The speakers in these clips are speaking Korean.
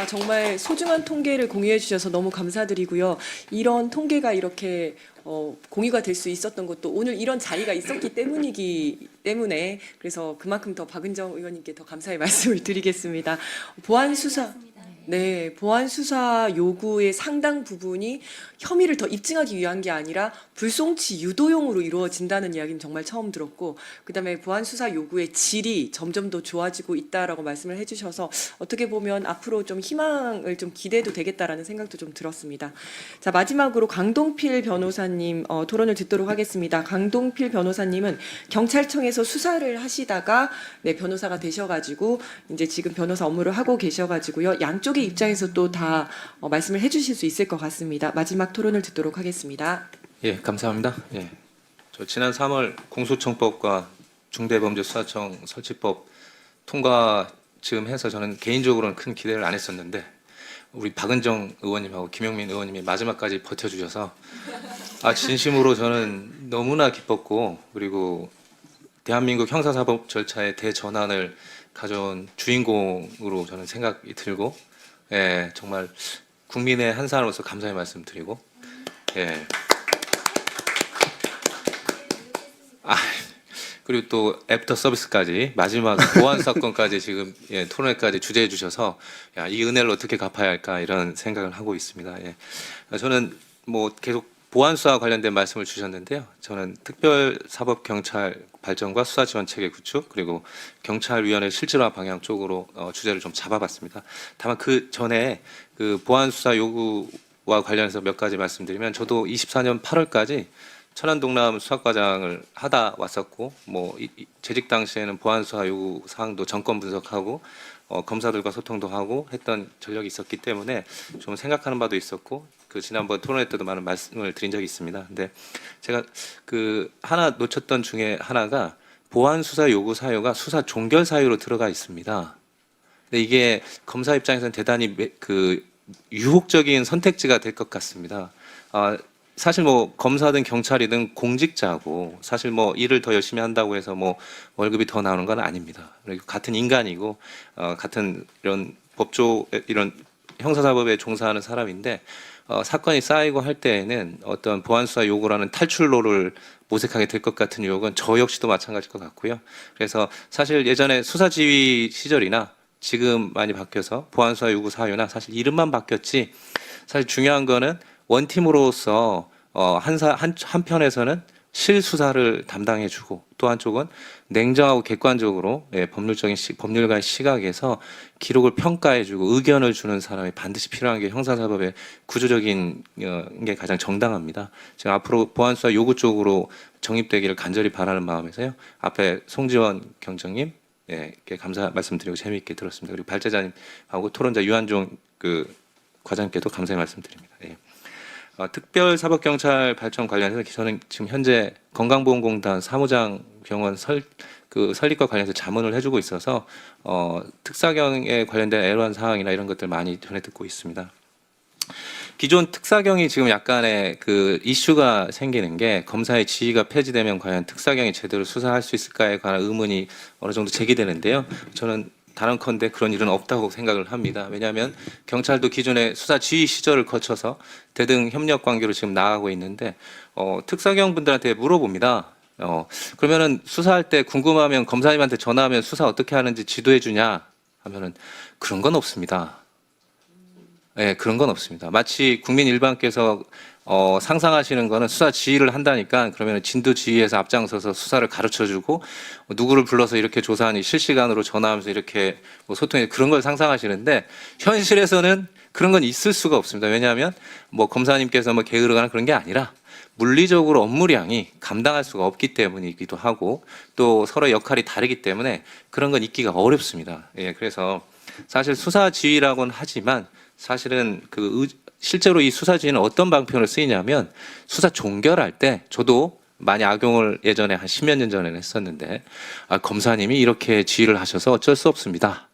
정말 소중한 통계를 공유해 주셔서 너무 감사드리고요. 이런 통계가 이렇게 공유가 될 수 있었던 것도 오늘 이런 자리가 있었기 때문이기 때문에 그래서 그만큼 더 박은정 의원님께 더 감사의 말씀을 드리겠습니다. 보안 수사 네, 보안 수사 요구의 상당 부분이 혐의를 더 입증하기 위한 게 아니라 불송치 유도용으로 이루어진다는 이야기는 정말 처음 들었고, 그다음에 보안 수사 요구의 질이 점점 더 좋아지고 있다라고 말씀을 해주셔서 어떻게 보면 앞으로 좀 희망을 좀 기대해도 되겠다라는 생각도 좀 들었습니다. 자, 마지막으로 강동필 변호사님 토론을 듣도록 하겠습니다. 강동필 변호사님은 경찰청에서 수사를 하시다가 네, 변호사가 되셔가지고 이제 지금 변호사 업무를 하고 계셔가지고요. 양쪽의 입장에서 또 다 말씀을 해주실 수 있을 것 같습니다. 마지막 토론을 듣도록 하겠습니다. 예, 감사합니다. 예, 저 지난 3월 공소청법과 중대범죄수사청 설치법 통과 즈음 해서 저는 개인적으로는 큰 기대를 안 했었는데 우리 박은정 의원님하고 김용민 의원님이 마지막까지 버텨주셔서 진심으로 저는 너무나 기뻤고, 그리고 대한민국 형사사법 절차의 대전환을 가져온 주인공으로 저는 생각이 들고, 예, 정말 국민의 한 사람으로서 감사의 말씀드리고, 예. 그리고 또 애프터 서비스까지 마지막 보안 사건까지 지금 예, 토론회까지 주재해 주셔서 이 은혜를 어떻게 갚아야 할까 이런 생각을 하고 있습니다. 예. 저는 뭐 계속 보안 수사와 관련된 말씀을 주셨는데요. 저는 특별사법경찰 발전과 수사지원체계 구축, 그리고 경찰위원회 실질화 방향 쪽으로 주제를 좀 잡아봤습니다. 다만 그 전에 그 보안 수사 요구와 관련해서 몇 가지 말씀드리면, 저도 24년 8월까지 천안동남 수사과장을 하다 왔었고, 뭐 재직 당시에는 보안 수사 요구 사항도 정권 분석하고 검사들과 소통도 하고 했던 전력이 있었기 때문에 좀 생각하는 바도 있었고, 그 지난번 토론회 때도 많은 말씀을 드린 적이 있습니다. 근데 제가 그 하나 놓쳤던 중에 하나가 보안 수사 요구 사유가 수사 종결 사유로 들어가 있습니다. 근데 이게 검사 입장에서는 대단히 그 유혹적인 선택지가 될 것 같습니다. 사실 뭐 검사든 경찰이든 공직자고, 사실 뭐 일을 더 열심히 한다고 해서 뭐 월급이 더 나오는 건 아닙니다. 그리고 같은 인간이고 같은 이런 법조 이런 형사사법에 종사하는 사람인데 사건이 쌓이고 할 때에는 어떤 보안수사 요구라는 탈출로를 모색하게 될 것 같은 유혹은 저 역시도 마찬가지일 것 같고요. 그래서 사실 예전에 수사지휘 시절이나 지금 많이 바뀌어서 보안수사 요구 사유나 사실 이름만 바뀌었지, 사실 중요한 거는 원팀으로서 한편에서는 실수사를 담당해주고, 또 한쪽은 냉정하고 객관적으로 법률가의 시각에서 기록을 평가해주고 의견을 주는 사람이 반드시 필요한 게 형사사법의 구조적인 게 가장 정당합니다. 지금 앞으로 보안수사 요구 쪽으로 정립되기를 간절히 바라는 마음에서요. 앞에 송지원 경정님 감사 말씀드리고 재미있게 들었습니다. 그리고 발제자님하고 토론자 유한종 그 과장님께도 감사의 말씀드립니다. 예. 특별사법경찰 발전 관련해서 저는 지금 현재 건강보험공단 사무장 병원 설립과 관련해서 자문을 해주고 있어서 특사경에 관련된 애로한 사항이나 이런 것들 많이 전해 듣고 있습니다. 기존 특사경이 지금 약간의 그 이슈가 생기는 게, 검사의 지위가 폐지되면 과연 특사경이 제대로 수사할 수 있을까에 관한 의문이 어느 정도 제기되는데요. 저는 단언컨대 그런 일은 없다고 생각을 합니다. 왜냐하면 경찰도 기존의 수사 지휘 시절을 거쳐서 대등 협력 관계로 지금 나아가고 있는데 특사경 분들한테 물어봅니다. 그러면은 수사할 때 궁금하면 검사님한테 전화하면 수사 어떻게 하는지 지도해 주냐 하면은 그런 건 없습니다. 네, 그런 건 없습니다. 마치 국민 일반께서 상상하시는 거는 수사 지휘를 한다니까 그러면 진도 지휘에서 앞장서서 수사를 가르쳐주고 누구를 불러서 이렇게 조사하니 실시간으로 전화하면서 이렇게 뭐 소통해, 그런 걸 상상하시는데 현실에서는 그런 건 있을 수가 없습니다. 왜냐하면 뭐 검사님께서 뭐 게으르거나 그런 게 아니라 물리적으로 업무량이 감당할 수가 없기 때문이기도 하고, 또 서로 역할이 다르기 때문에 그런 건 있기가 어렵습니다. 예, 그래서 사실 수사 지휘라고는 하지만 사실은 실제로 이 수사지휘는 어떤 방편으로 쓰이냐면, 수사 종결할 때 저도 많이 악용을 예전에 한 10몇 년 전에는 했었는데 검사님이 이렇게 지휘를 하셔서 어쩔 수 없습니다.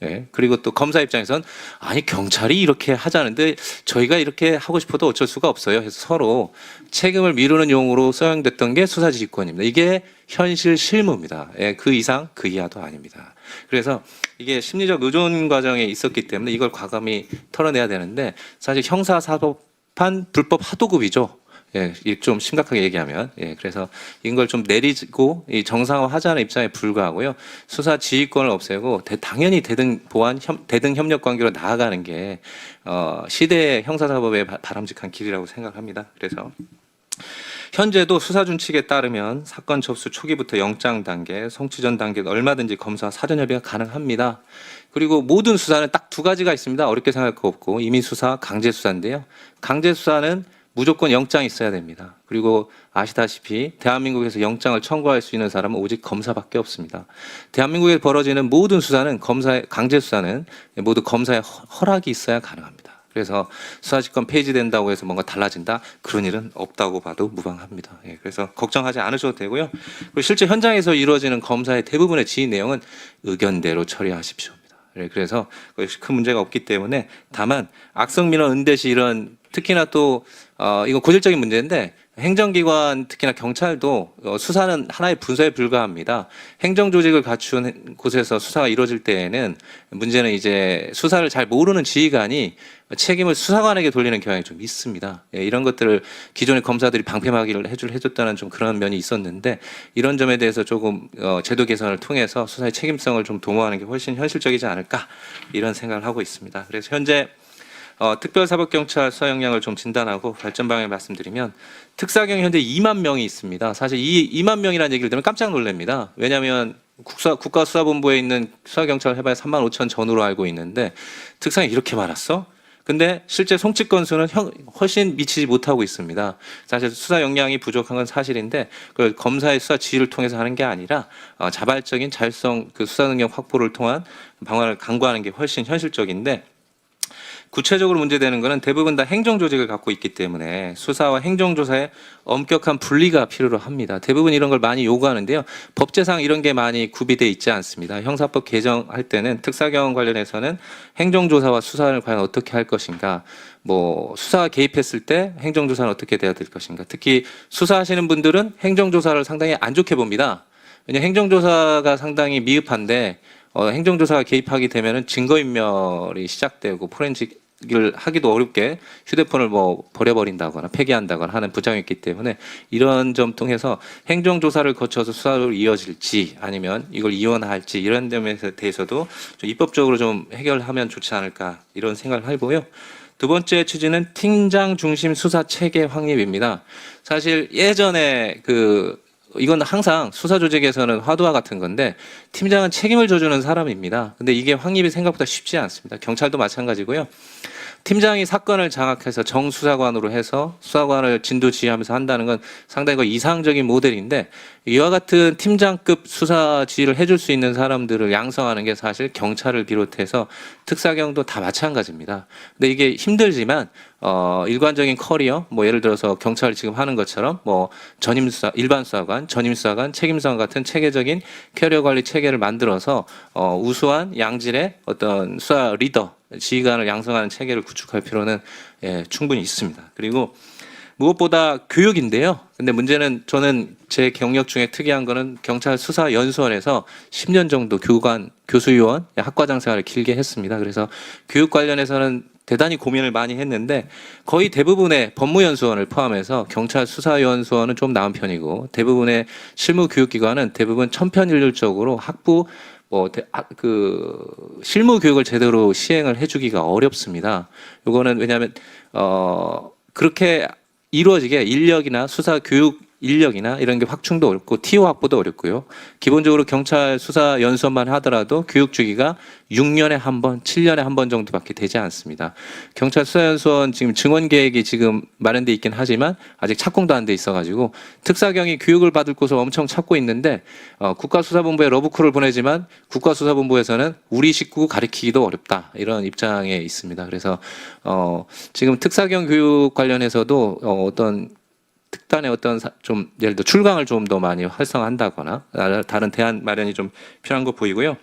예. 그리고 또 검사 입장에선 아니 경찰이 이렇게 하자는데 저희가 이렇게 하고 싶어도 어쩔 수가 없어요. 해서 서로 책임을 미루는 용어로 사용됐던 게 수사지휘권입니다. 이게 현실 실무입니다. 예. 그 이상 그 이하도 아닙니다. 그래서 이게 심리적 의존 과정에 있었기 때문에 이걸 과감히 털어내야 되는데 사실 형사사법판 불법 하도급이죠. 예, 좀 심각하게 얘기하면, 예, 그래서 이걸 좀 내리고 이 정상화하자는 입장에 불과하고요. 수사 지휘권을 없애고 당연히 대등 협력 관계로 나아가는 게 시대의 형사사법의 바람직한 길이라고 생각합니다. 그래서 현재도 수사 준칙에 따르면 사건 접수 초기부터 영장 단계, 송치전 단계도 얼마든지 검사와 사전 협의가 가능합니다. 그리고 모든 수사는 딱 두 가지가 있습니다. 어렵게 생각할 거 없고 임의 수사, 강제 수사인데요. 강제 수사는 무조건 영장이 있어야 됩니다. 그리고 아시다시피 대한민국에서 영장을 청구할 수 있는 사람은 오직 검사밖에 없습니다. 대한민국에 벌어지는 모든 수사는 강제 수사는 모두 검사의 허락이 있어야 가능합니다. 그래서 수사지권 폐지된다고 해서 뭔가 달라진다? 그런 일은 없다고 봐도 무방합니다. 예, 그래서 걱정하지 않으셔도 되고요. 그리고 실제 현장에서 이루어지는 검사의 대부분의 지휘 내용은 의견대로 처리하십시오입니다. 예, 그래서 큰 문제가 없기 때문에 다만 악성민원, 은대시 이런 특히나 또 이건 고질적인 문제인데 행정기관 특히나 경찰도 수사는 하나의 분서에 불과합니다. 행정조직을 갖춘 곳에서 수사가 이루어질 때에는 문제는 이제 수사를 잘 모르는 지휘관이 책임을 수사관에게 돌리는 경향이 좀 있습니다. 예, 이런 것들을 기존의 검사들이 방패막이를 해줬다는 좀 그런 면이 있었는데 이런 점에 대해서 조금 제도 개선을 통해서 수사의 책임성을 좀 도모하는 게 훨씬 현실적이지 않을까 이런 생각을 하고 있습니다. 그래서 현재 특별사법경찰 수사 역량을 좀 진단하고 발전 방향을 말씀드리면 특사경 현재 2만 명이 있습니다. 사실 이 2만 명이라는 얘기를 들으면 깜짝 놀랍니다. 왜냐하면 국가수사본부에 있는 수사경찰을 해봐야 3만 5천 전후로 알고 있는데 특사경이 이렇게 많았어? 근데 실제 송치 건수는 훨씬 미치지 못하고 있습니다. 사실 수사 역량이 부족한 건 사실인데 그걸 검사의 수사 지휘를 통해서 하는 게 아니라 자발적인 자율성 그 수사 능력 확보를 통한 방안을 강구하는 게 훨씬 현실적인데 구체적으로 문제되는 것은 대부분 다 행정조직을 갖고 있기 때문에 수사와 행정조사에 엄격한 분리가 필요로 합니다. 대부분 이런 걸 많이 요구하는데요. 법제상 이런 게 많이 구비되어 있지 않습니다. 형사법 개정할 때는 특사경 관련해서는 행정조사와 수사를 과연 어떻게 할 것인가, 뭐 수사가 개입했을 때 행정조사는 어떻게 돼야 될 것인가. 특히 수사하시는 분들은 행정조사를 상당히 안 좋게 봅니다. 왜냐하면 행정조사가 상당히 미흡한데 행정조사가 개입하게 되면은 증거인멸이 시작되고 포렌식을 하기도 어렵게 휴대폰을 뭐 버려버린다거나 폐기한다거나 하는 부작용이 있기 때문에 이런 점 통해서 행정조사를 거쳐서 수사로 이어질지 아니면 이걸 이원할지 이런 점에 대해서도 좀 입법적으로 좀 해결하면 좋지 않을까 이런 생각을 해보고요. 두 번째 취지는 팀장 중심 수사 체계 확립입니다. 사실 예전에 이건 항상 수사 조직에서는 화두와 같은 건데 팀장은 책임을 져주는 사람입니다. 근데 이게 확립이 생각보다 쉽지 않습니다. 경찰도 마찬가지고요. 팀장이 사건을 장악해서 정수사관으로 해서 수사관을 진도 지휘하면서 한다는 건 상당히 이상적인 모델인데 이와 같은 팀장급 수사 지휘를 해줄 수 있는 사람들을 양성하는 게 사실 경찰을 비롯해서 특사경도 다 마찬가지입니다. 근데 이게 힘들지만 일관적인 커리어, 뭐 예를 들어서 경찰이 지금 하는 것처럼 뭐 전임수사, 일반수사관, 전임수사관, 책임수사관 같은 체계적인 캐리어 관리 체계를 만들어서 우수한 양질의 어떤 수사 리더, 지휘관을 양성하는 체계를 구축할 필요는 충분히 있습니다. 그리고 무엇보다 교육인데요. 근데 문제는 저는 제 경력 중에 특이한 거는 경찰 수사연수원에서 10년 정도 교수위원, 학과장 생활을 길게 했습니다. 그래서 교육 관련해서는 대단히 고민을 많이 했는데 거의 대부분의 법무연수원을 포함해서 경찰 수사연수원은 좀 나은 편이고 대부분의 실무교육기관은 대부분 천편일률적으로 학부 실무 교육을 제대로 시행을 해주기가 어렵습니다. 이거는 왜냐하면 그렇게 이루어지게 인력이나 수사 교육 인력이나 이런 게 확충도 어렵고 TO 확보도 어렵고요. 기본적으로 경찰 수사 연수원만 하더라도 교육 주기가 6년에 한 번, 7년에 한 번 정도밖에 되지 않습니다. 경찰 수사 연수원 지금 증원 계획이 지금 마련돼 있긴 하지만 아직 착공도 안 돼 있어가지고 특사경이 교육을 받을 곳을 엄청 찾고 있는데 국가수사본부에 러브콜을 보내지만 국가수사본부에서는 우리 식구 가리키기도 어렵다 이런 입장에 있습니다. 그래서 지금 특사경 교육 관련해서도 어떤 특단의 어떤 좀 예를 들어 출강을 좀 더 많이 활성화한다거나 다른 대안 마련이 좀 필요한 거 보이고요.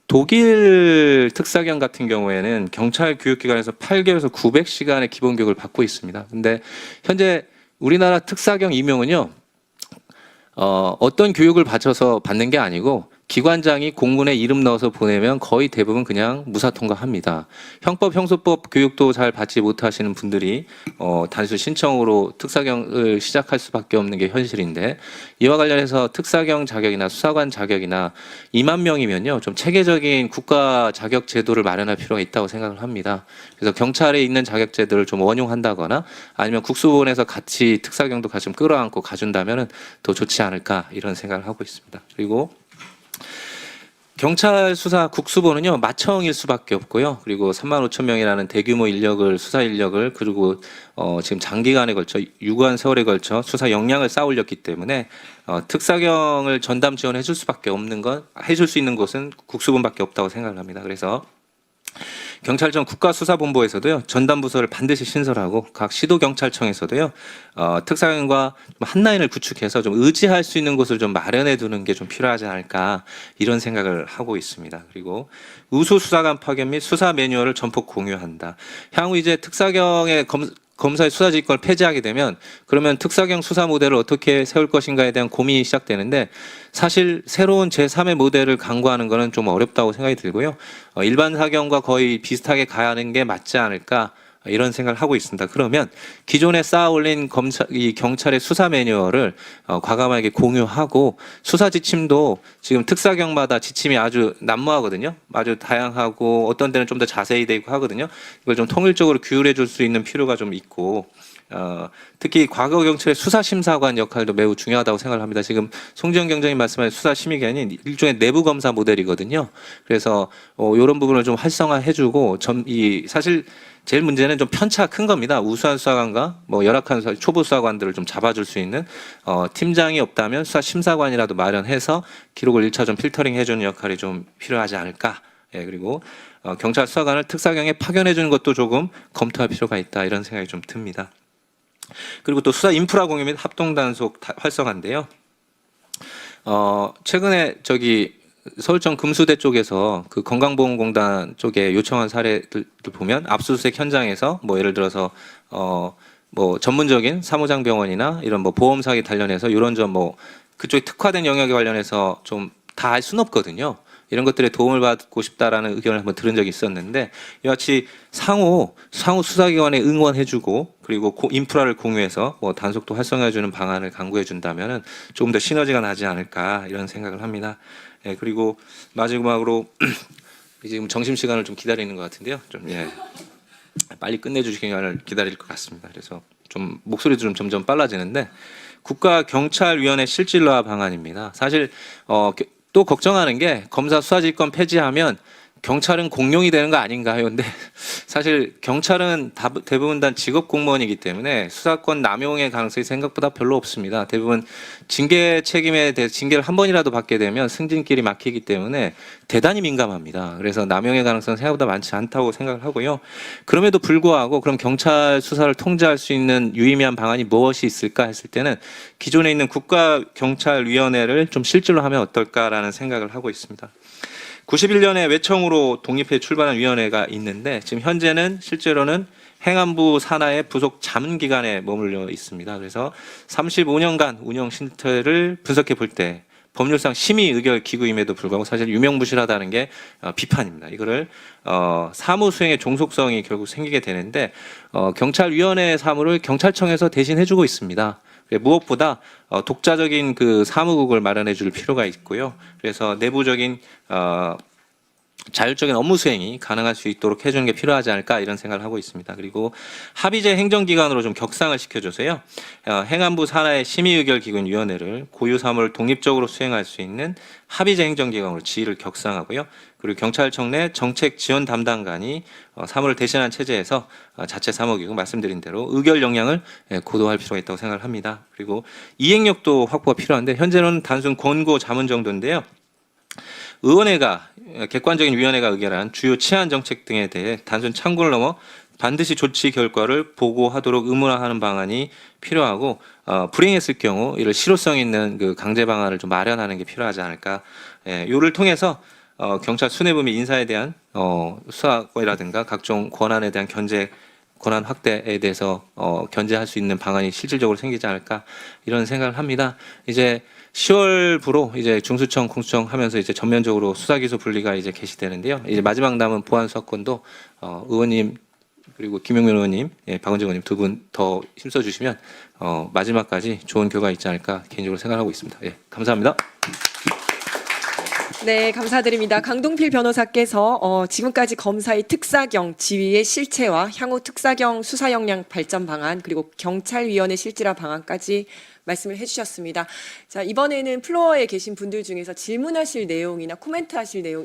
독일 특사경 같은 경우에는 경찰 교육기관에서 8개월에서 900시간의 기본 교육을 받고 있습니다. 근데 현재 우리나라 특사경 임용은요, 어떤 교육을 받쳐서 받는 게 아니고 기관장이 공문에 이름 넣어서 보내면 거의 대부분 그냥 무사 통과합니다. 형법, 형소법 교육도 잘 받지 못하시는 분들이 단순 신청으로 특사경을 시작할 수밖에 없는 게 현실인데, 이와 관련해서 특사경 자격이나 수사관 자격이나 2만 명이면요 좀 체계적인 국가 자격 제도를 마련할 필요가 있다고 생각을 합니다. 그래서 경찰에 있는 자격제들을 좀 원용한다거나 아니면 국수본에서 같이 특사경도 같이 좀 끌어안고 가준다면 더 좋지 않을까 이런 생각을 하고 있습니다. 그리고 경찰 수사 국수본은요 마청일 수밖에 없고요. 그리고 3만 5천 명이라는 대규모 인력을, 수사 인력을, 그리고 지금 장기간에 걸쳐 유구한 세월에 걸쳐 수사 역량을 쌓아올렸기 때문에 특사경을 전담 지원해줄 수밖에 없는 건, 해줄 수 있는 곳은 국수본밖에 없다고 생각을 합니다. 그래서 경찰청 국가수사본부에서도요 전담 부서를 반드시 신설하고 각 시도경찰청에서도요 특사경과 한 라인을 구축해서 좀 의지할 수 있는 곳을 좀 마련해 두는 게 좀 필요하지 않을까 이런 생각을 하고 있습니다. 그리고 우수 수사관 파견 및 수사 매뉴얼을 전폭 공유한다. 향후 이제 특사경의 검사의 수사지휘권을 폐지하게 되면 그러면 특사경 수사 모델을 어떻게 세울 것인가에 대한 고민이 시작되는데, 사실 새로운 제3의 모델을 강구하는 것은 좀 어렵다고 생각이 들고요. 일반 사경과 거의 비슷하게 가야 하는 게 맞지 않을까 이런 생각을 하고 있습니다. 그러면 기존에 쌓아올린 이 경찰의 수사 매뉴얼을 과감하게 공유하고, 수사 지침도 지금 특사경마다 지침이 아주 난무하거든요. 아주 다양하고 어떤 데는 좀 더 자세히 되고 하거든요. 이걸 좀 통일적으로 규율해 줄 수 있는 필요가 좀 있고, 특히 과거 경찰의 수사심사관 역할도 매우 중요하다고 생각을 합니다. 지금 송지현 경장님 말씀하신 수사심의관이 일종의 내부 검사 모델이거든요. 그래서 이런 부분을 좀 활성화해주고, 사실 제일 문제는 좀 편차가 큰 겁니다. 우수한 수사관과 열악한 초보 수사관들을 좀 잡아줄 수 있는 팀장이 없다면 수사심사관이라도 마련해서 기록을 1차전 필터링 해주는 역할이 좀 필요하지 않을까. 그리고 경찰 수사관을 특사경에 파견해주는 것도 조금 검토할 필요가 있다 이런 생각이 좀 듭니다. 그리고 또 수사 인프라 공유 및 합동 단속 활성화인데요. 최근에 서울청 금수대 쪽에서 그 건강보험공단 쪽에 요청한 사례들 보면 압수수색 현장에서 예를 들어서 전문적인 사무장병원이나 이런 보험 사기 관련해서 이런 점 그쪽에 특화된 영역에 관련해서 좀 다 할 수는 없거든요. 이런 것들에 도움을 받고 싶다라는 의견을 한번 들은 적이 있었는데, 이와 같이 상호 수사기관에 응원해주고 그리고 인프라를 공유해서 단속도 활성화해주는 방안을 강구해준다면 조금 더 시너지가 나지 않을까 이런 생각을 합니다. 그리고 마지막으로 지금 점심시간을 좀 기다리는 것 같은데요. 빨리 끝내주시기를 기다릴 것 같습니다. 그래서 좀 목소리도 좀 점점 빨라지는데, 국가경찰위원회 실질화 방안입니다. 사실 또 걱정하는 게 검사 수사지휘권 폐지하면 경찰은 공룡이 되는 거 아닌가요? 근데 사실 경찰은 대부분 다 직업 공무원이기 때문에 수사권 남용의 가능성이 생각보다 별로 없습니다. 대부분 징계 책임에 대해 징계를 한 번이라도 받게 되면 승진길이 막히기 때문에 대단히 민감합니다. 그래서 남용의 가능성은 생각보다 많지 않다고 생각을 하고요. 그럼에도 불구하고 그럼 경찰 수사를 통제할 수 있는 유의미한 방안이 무엇이 있을까 했을 때는 기존에 있는 국가경찰위원회를 좀 실질로 하면 어떨까라는 생각을 하고 있습니다. 91년에 외청으로 독립해 출발한 위원회가 있는데, 지금 현재는 실제로는 행안부 산하의 부속 자문기관에 머물러 있습니다. 그래서 35년간 운영 실태를 분석해 볼 때 법률상 심의 의결 기구임에도 불구하고 사실 유명무실하다는 게 비판입니다. 이거를 사무 수행의 종속성이 결국 생기게 되는데, 경찰위원회 사무를 경찰청에서 대신 해주고 있습니다. 무엇보다 독자적인 그 사무국을 마련해 줄 필요가 있고요. 그래서 내부적인 자율적인 업무 수행이 가능할 수 있도록 해주는 게 필요하지 않을까 이런 생각을 하고 있습니다. 그리고 합의제 행정기관으로 좀 격상을 시켜줘서요. 행안부 산하의 심의의결기구인 위원회를 고유 사무를 독립적으로 수행할 수 있는 합의제 행정기관으로 지위를 격상하고요. 그리고 경찰청 내 정책 지원 담당관이 사무를 대신한 체제에서 자체 사무기구 말씀드린 대로 의결 역량을 고도할 필요가 있다고 생각을 합니다. 그리고 이행력도 확보가 필요한데, 현재는 단순 권고 자문 정도인데요. 의원회가 객관적인 위원회가 의결한 주요 치안 정책 등에 대해 단순 참고를 넘어 반드시 조치 결과를 보고하도록 의무화하는 방안이 필요하고, 불이행했을 경우 이를 실효성 있는 그 강제 방안을 좀 마련하는 게 필요하지 않을까. 요를 통해서 경찰 수뇌부 및 인사에 대한 수사권이라든가 각종 권한에 대한 권한 확대에 대해서 견제할 수 있는 방안이 실질적으로 생기지 않을까 이런 생각을 합니다. 이제 10월부로 이제 중수청, 공수청 하면서 이제 전면적으로 수사기소 분리가 이제 개시되는데요. 이제 마지막 남은 보안 수사권도 의원님 그리고 김용민 의원님, 박은정 의원님 두 분 더 힘써 주시면 마지막까지 좋은 결과 있지 않을까 개인적으로 생각하고 있습니다. 예, 감사합니다. 네, 감사드립니다. 강동필 변호사께서 지금까지 검사의 특사경 지휘의 실체와 향후 특사경 수사 역량 발전 방안 그리고 경찰위원회 실질화 방안까지 말씀을 해주셨습니다. 자, 이번에는 플로어에 계신 분들 중에서 질문하실 내용이나 코멘트하실 내용